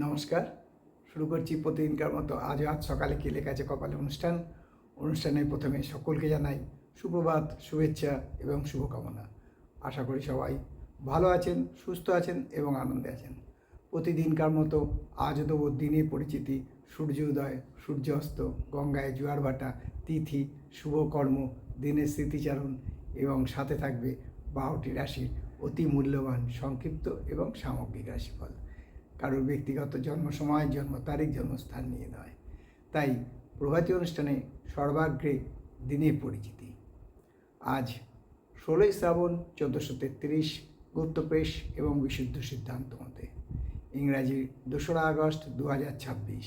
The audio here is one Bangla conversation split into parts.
নমস্কার। শুরু করছি প্রতিদিনকার মতো আজ সকালে কি লেখা আছে কপালে অনুষ্ঠানের প্রথমে সকলকে জানাই সুপ্রভাত, শুভেচ্ছা এবং শুভকামনা। আশা করি সবাই ভালো আছেন, সুস্থ আছেন এবং আনন্দে আছেন। প্রতিদিনকার মতো আজও দেবো দিনের পরিচিতি, সূর্যোদয়, সূর্যাস্ত, গঙ্গায় জোয়ার ভাটা, তিথি, শুভকর্ম, দিনের স্মৃতিচারণ এবং সাথে থাকবে 12টি রাশির অতি মূল্যবান সংক্ষিপ্ত এবং সামগ্রিক রাশিফল। কারোর ব্যক্তিগত জন্ম সময়, জন্ম তারিখ, জন্মস্থান নিয়ে নয়। তাই প্রভাতী অনুষ্ঠানে সর্বাগ্রে দিনের পরিচিতি। আজ 16ই শ্রাবণ 1433 গুপ্তপ্রেস এবং বিশুদ্ধ সিদ্ধান্ত মতে, ইংরাজি 2রা আগস্ট 2026।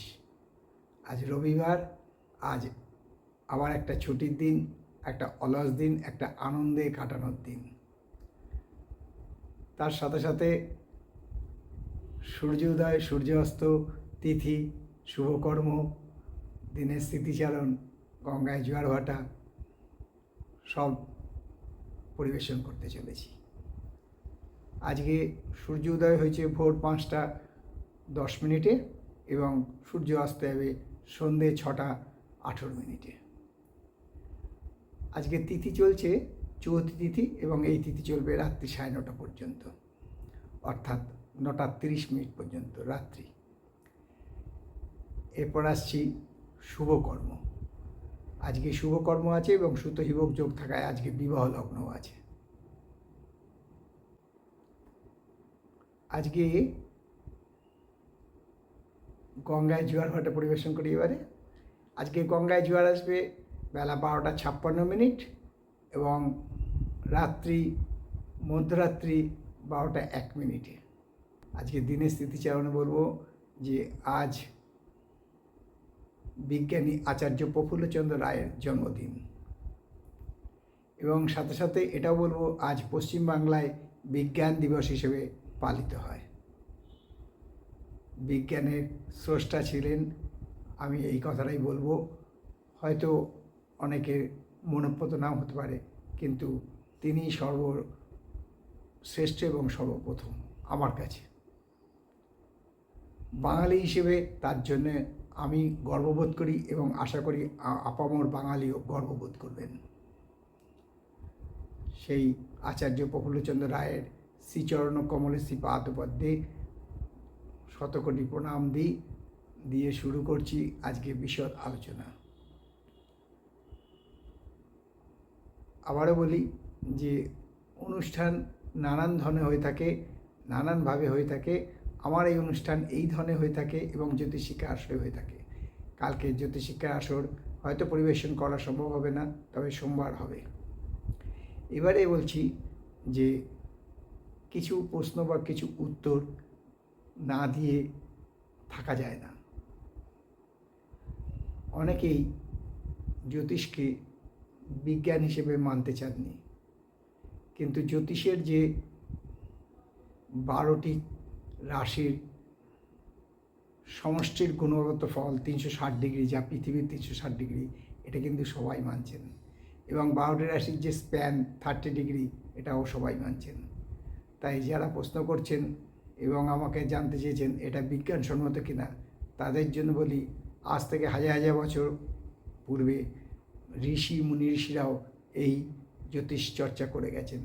আজ রবিবার। আজ আবার একটা ছুটির দিন, একটা অলস দিন, একটা আনন্দে কাটানোর দিন। তার সাথে সাথে সূর্যোদয়, সূর্যাস্ত, তিথি, শুভকর্ম, দিনের স্মৃতিচারণ, গঙ্গায় জোয়ার ভাটা সব পরিবেশন করতে চলেছি। আজকে সূর্যোদয় হয়েছে ভোর 5টা 10 মিনিটে এবং সূর্য অস্ত যাবে সন্ধে 6টা 18 মিনিটে। আজকে তিথি চলছে চৌথি তিথি এবং এই তিথি চলবে রাত্রি 9:30 পর্যন্ত, অর্থাৎ 9টা 30 মিনিট পর্যন্ত রাত্রি। এরপর আসছি শুভকর্ম। আজকে শুভকর্ম আছে এবং সুত হিবক যোগ থাকায় আজকে বিবাহ লগ্নও আছে। আজকে গঙ্গায় জোয়ার ভাটা পরিবেশন করি। এবারে আজকে গঙ্গায় জোয়ার আসবে বেলা 12টা 56 মিনিট এবং রাত্রি মধ্যরাত্রি 12টা 1 মিনিটে। আজকে দিনের স্মৃতিচারণে বলবো যে আজ বিজ্ঞানী আচার্য প্রফুল্লচন্দ্র রায়ের জন্মদিন এবং সাথে সাথে এটাও বলবো আজ পশ্চিমবাংলায় বিজ্ঞান দিবস হিসেবে পালিত হয়। বিজ্ঞানের স্রষ্টা ছিলেন, আমি এই কথাটাই বলবো। হয়তো অনেকের মনোপ্রত নাও হতে পারে, কিন্তু তিনি সর্বশ্রেষ্ঠ এবং সর্বপ্রথম আমার কাছে। বাঙালি হিসেবে তার জন্যে আমি গর্ববোধ করি এবং আশা করি আপামর বাঙালিও গর্ববোধ করবেন। সেই আচার্য প্রফুল্লচন্দ্র রায়ের শ্রীচরণ কমলে শ্রী পাদপদ্মে শতকোটি প্রণাম দিয়ে শুরু করছি আজকে বিশদ আলোচনা। আবারও বলি যে অনুষ্ঠান নানান ধরনের হয়ে থাকে, নানানভাবে হয়ে থাকে। আমার এই অনুষ্ঠান এই ধরনের হয়ে থাকে এবং জ্যোতিষিক্ষা আসরে হয়ে থাকে। কালকে জ্যোতিষিক্ষা আসর হয়তো পরিবেশন করা সম্ভব হবে না, তবে সোমবার হবে। এবারে বলছি যে কিছু প্রশ্ন বা কিছু উত্তর না দিয়ে থাকা যায় না। অনেকেই জ্যোতিষকে বিজ্ঞান হিসেবে মানতে চাননি, কিন্তু জ্যোতিষের যে 12টি রাশির সমষ্টির গুণগত ফল 360 ডিগ্রি, যা পৃথিবীর 360 ডিগ্রি, এটা কিন্তু সবাই মানছেন। এবং 12টি রাশির যে স্প্যান 30 ডিগ্রি, এটাও সবাই মানছেন। তাই যারা প্রশ্ন করছেন এবং আমাকে জানতে চেয়েছেন এটা বিজ্ঞানসম্মত কিনা, তাদের জন্য বলি আজ থেকে হাজার হাজার বছর পূর্বে ঋষি মুনি ঋষিরাও এই জ্যোতিষ চর্চা করে গেছেন।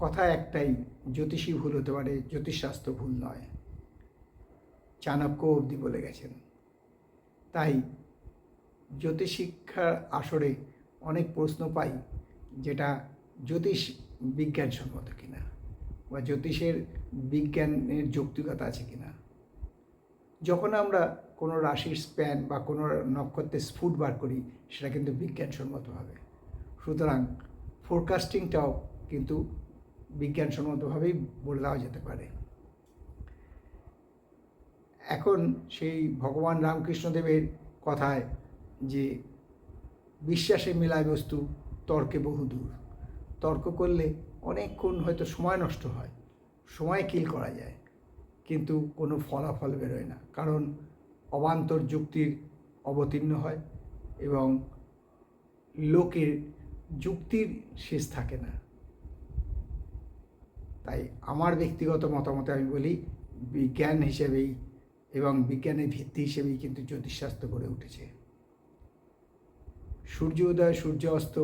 কথা একটাই, জ্যোতিষী ভুল হতে পারে, জ্যোতিষশাস্ত্র ভুল নয়। চাণক্য অবধি বলে গেছেন। তাই জ্যোতিষশিক্ষার আসরে অনেক প্রশ্ন পাই যেটা জ্যোতিষ বিজ্ঞানসম্মত কিনা বা জ্যোতিষের বিজ্ঞানের যৌক্তিকতা আছে কিনা। যখন আমরা কোনো রাশির স্প্যান বা কোনো নক্ষত্রের স্ফুট বার করি, সেটা কিন্তু বিজ্ঞানসম্মতভাবে। সুতরাং ফোরকাস্টিংটাও কিন্তু বিজ্ঞানসম্মতভাবেই বলে দেওয়া যেতে পারে। এখন সেই ভগবান রামকৃষ্ণদেবের কথায় যে বিশ্বাসে মেলায় বস্তু, তর্কে বহুদূর। তর্ক করলে অনেকক্ষণ হয়তো সময় নষ্ট হয়, সময় কিল করা যায়, কিন্তু কোনো ফলাফল বেরোয় না, কারণ অবান্তর যুক্তির অবতীর্ণ হয় এবং লোকের যুক্তির শেষ থাকে না। তাই আমার ব্যক্তিগত মতামতে আমি বলি বিজ্ঞান হিসেবেই এবং বিজ্ঞানের ভিত্তি হিসেবেই কিন্তু জ্যোতিষশাস্ত্র গড়ে উঠেছে। সূর্য উদয়, সূর্য অস্ত,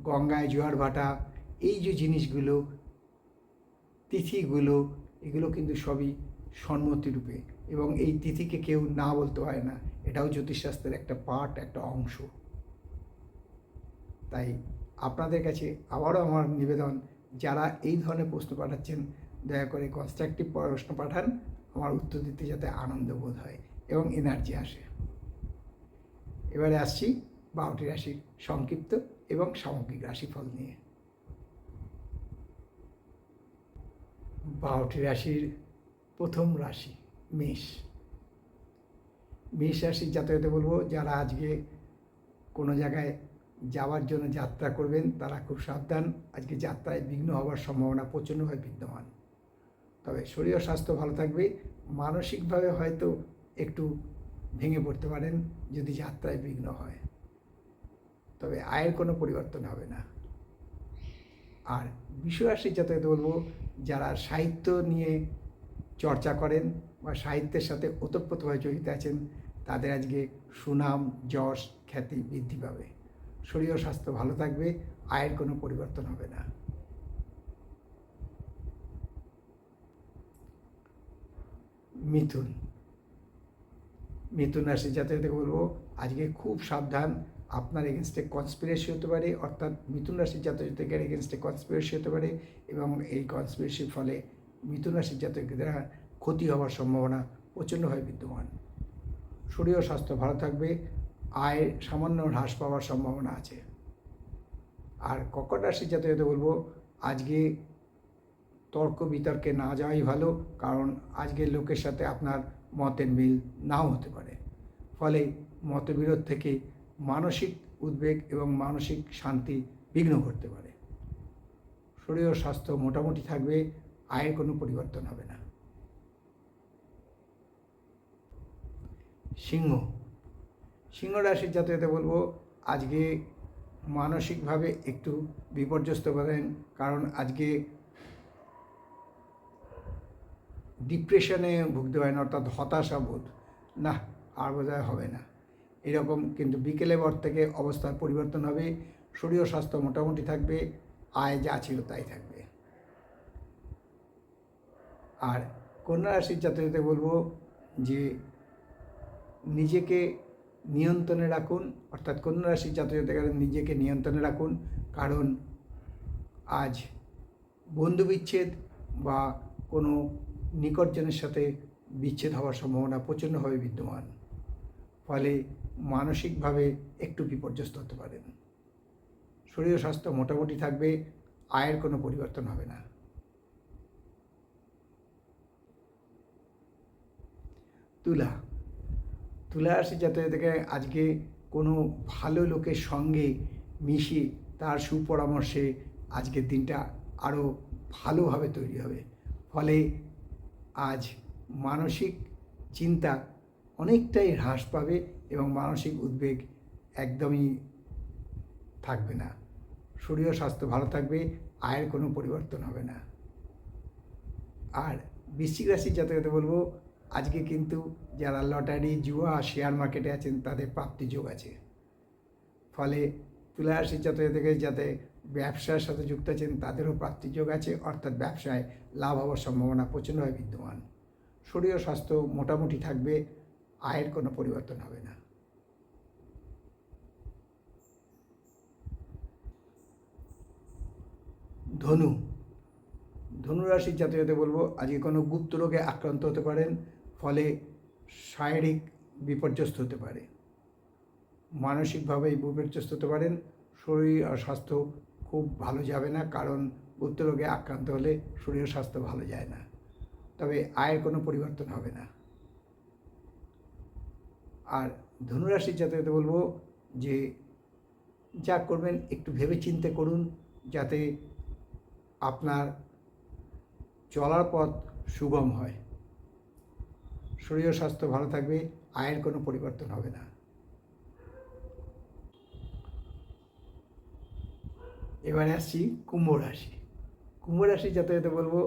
গঙ্গায় জোয়ার ভাটা, এই যে জিনিসগুলো, তিথিগুলো, এগুলো কিন্তু সবই সম্মতিরূপে, এবং এই তিথিকে কেউ না বলতে পারে না, এটাও জ্যোতিষশাস্ত্রের একটা পার্ট, একটা অংশ। তাই আপনাদের কাছে আবারও আমার নিবেদন, যারা এই ধরনের প্রশ্ন পাঠাচ্ছেন দয়া করে কনস্ট্রাকটিভ প্রশ্ন পাঠান, আমার উত্তর দিতে যাতে আনন্দ বোধ হয় এবং এনার্জি আসে। এবারে আসছি 12টি রাশির সংক্ষিপ্ত এবং সামগ্রিক রাশিফল নিয়ে। 12টি রাশির প্রথম রাশি মেষ। মেষ রাশির জাতকদের বলবো, যারা আজকে কোনো জায়গায় যাওয়ার জন্য যাত্রা করবেন তারা খুব সাবধান। আজকে যাত্রায় বিঘ্ন হওয়ার সম্ভাবনা প্রচণ্ডভাবে বিদ্যমান। তবে শরীর ও স্বাস্থ্য ভালো থাকবে। মানসিকভাবে হয়তো একটু ভেঙে পড়তে পারেন যদি যাত্রায় বিঘ্ন হয়, তবে আয়ের কোনো পরিবর্তন হবে না। আর বিশ্বরাশির জাতকদের বলবো, যারা সাহিত্য নিয়ে চর্চা করেন বা সাহিত্যের সাথে ওতপ্রোতভাবে জড়িত আছেন, তাদের আজকে সুনাম, যশ, খ্যাতি বৃদ্ধি পাবে। শরীর ও স্বাস্থ্য ভালো থাকবে, আয়ের কোনো পরিবর্তন হবে না। মিথুন। মিথুন রাশির জাতকদের বলবো, আজকে খুব সাবধান। আপনার এগেনস্টে কনস্পিরেসি হতে পারে, অর্থাৎ মিথুন রাশির জাতকদের এগেনস্টে কনস্পিরেসি হতে পারে, এবং এই কনস্পিরেসির ফলে মিথুন রাশির জাতকদের ক্ষতি হওয়ার সম্ভাবনা প্রচণ্ডভাবে বিদ্যমান। শরীর ও স্বাস্থ্য ভালো থাকবে, আয় সামান্য হ্রাস পাওয়ার সম্ভাবনা আছে। আর কর্কট রাশির জাতকদের বলবো, আজকে তর্ক বিতর্কে না যাওয়াই ভালো, কারণ আজকের লোকের সাথে আপনার মতের মিল নাও হতে পারে। ফলে মতবিরোধ থেকে মানসিক উদ্বেগ এবং মানসিক শান্তি বিঘ্ন ঘটতে পারে। শরীর ও স্বাস্থ্য মোটামুটি থাকবে, আয়ের কোনো পরিবর্তন হবে না। সিংহ। সিংহ রাশির জাতকদের বলবো, আজকে মানসিকভাবে একটু বিপর্যস্ত হবেন, কারণ আজকে ডিপ্রেশনে ভুগতে পারেন, অর্থাৎ হতাশা বোধ, না আর বোধহয় হবে না এরকম, কিন্তু বিকেলের পর থেকে অবস্থার পরিবর্তন হবে। শরীর ও স্বাস্থ্য মোটামুটি থাকবে, আয় যা ছিল তাই থাকবে। আর কন্যা রাশির জাতকদের বলবো যে নিজেকে নিয়ন্ত্রণে রাখুন, অর্থাৎ কন্যা রাশির জাতকদের নিজেকে নিয়ন্ত্রণে রাখুন, কারণ আজ বন্ধু বিচ্ছেদ বা কোনো নিকটজনের সাথে বিচ্ছেদ হওয়ার সম্ভাবনা প্রচণ্ডভাবে বিদ্যমান। ফলে মানসিকভাবে একটু বিপর্যস্ত হতে পারেন। শরীর ও স্বাস্থ্য মোটামুটি থাকবে, আয়ের কোনো পরিবর্তন হবে না। তুলা। তুলা রাশির জাতকদের আজকে কোনো ভালো লোকের সঙ্গে মিশে তার সুপরামর্শে আজকের দিনটা আরও ভালোভাবে তৈরি হবে। ফলে আজ মানসিক চিন্তা অনেকটাই হ্রাস পাবে এবং মানসিক উদ্বেগ একদমই থাকবে না। শরীর ও স্বাস্থ্য ভালো থাকবে, আয়ের কোনো পরিবর্তন হবে না। আর বৃশ্চিক রাশির জাতকদের বলবো, আজকে কিন্তু যারা লটারি, জুয়া, শেয়ার মার্কেটে আছেন তাদের প্রাপ্তি যোগ আছে। ফলে তুলা রাশির জাতকদের যাতে ব্যবসার সাথে যুক্ত আছেন তাদেরও প্রাপ্তি যোগ আছে, অর্থাৎ ব্যবসায় লাভ হওয়ার সম্ভাবনা প্রচণ্ডভাবে বিদ্যমান। শরীর ও স্বাস্থ্য মোটামুটি থাকবে, আয়ের কোনো পরিবর্তন হবে না। ধনু। ধনুরাশির জাতকদের বলবো, আজকে কোনো গুপ্ত রোগে আক্রান্ত হতে পারেন, ফলে শারীরিক বিপর্যস্ত হতে পারে, মানসিকভাবে বিপর্যস্ত হতে পারেন। শরীর আর স্বাস্থ্য খুব ভালো যাবে না, কারণ গুপ্ত রোগে আক্রান্ত হলে শরীর স্বাস্থ্য ভালো যায় না। তবে আয়ের কোনো পরিবর্তন হবে না। আর ধনুরাশির জাতকদের বলবো যে যা করবেন একটু ভেবে চিন্তে করুন, যাতে আপনার চলার পথ সুগম হয়। শরীর ও স্বাস্থ্য ভালো থাকবে, আয়ের কোনো পরিবর্তন হবে না। এবারে আসছি কুম্ভ রাশি। কুম্ভ রাশির জাতকদের বলবো,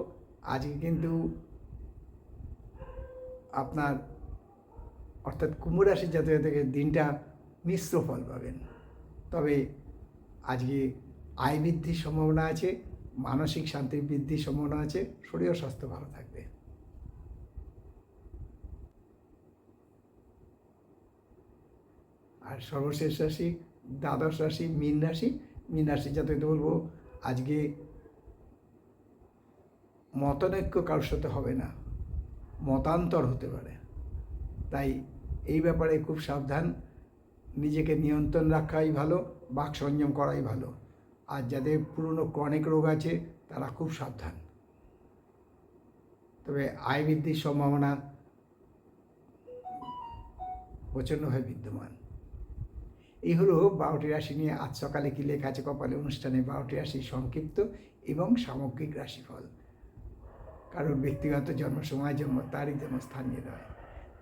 আজকে কিন্তু আপনার অর্থাৎ কুম্ভ রাশির জাতক জাতিকাদের দিনটা মিশ্র ফল পাবেন। তবে আজকে আয় বৃদ্ধির সম্ভাবনা আছে, মানসিক শান্তি বৃদ্ধির সম্ভাবনা আছে, শরীর ও স্বাস্থ্য ভালো থাকবে। আর সর্বশেষ রাশি দ্বাদশ রাশি মীন রাশি। মীন রাশি যাতে বলবো আজকে মতানৈক্য কারোর সাথে হবে না, মতান্তর হতে পারে, তাই এই ব্যাপারে খুব সাবধান, নিজেকে নিয়ন্ত্রণ রাখাই ভালো, বাক সংযম করাই ভালো। আর যাদের পুরনো ক্রনিক রোগ আছে তারা খুব সাবধান। তবে আয় বৃদ্ধির সম্ভাবনা প্রচণ্ডভাবে বিদ্যমান। এই হলো 12টি রাশি নিয়ে আজ সকালে কি লেখা আছে কপালে অনুষ্ঠানে 12টি রাশি সংক্ষিপ্ত এবং সামগ্রিক রাশিফল। কারণ ব্যক্তিগত জন্ম সময়, জন্ম তারিখ, জন্ম স্থান নিয়ে নয়।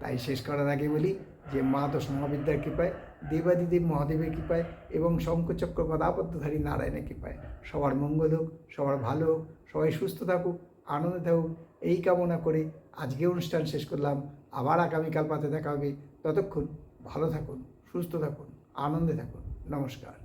তাই শেষ করার আগে বলি যে মা তো মহাবিদ্যার কৃপায়, দেবাদিদেব মহাদেবের কৃপায় এবং শঙ্খচক্র গদাপদ্মধারী নারায়ণের কৃপায় সবার মঙ্গল হোক, সবার ভালো হোক, সবাই সুস্থ থাকুক, আনন্দে থাকুক, এই কামনা করে আজকে অনুষ্ঠান শেষ করলাম। আবার আগামীকাল পাতে দেখা হবে। ততক্ষণ ভালো থাকুন, সুস্থ থাকুন, আনন্দে থাকুন। নমস্কার।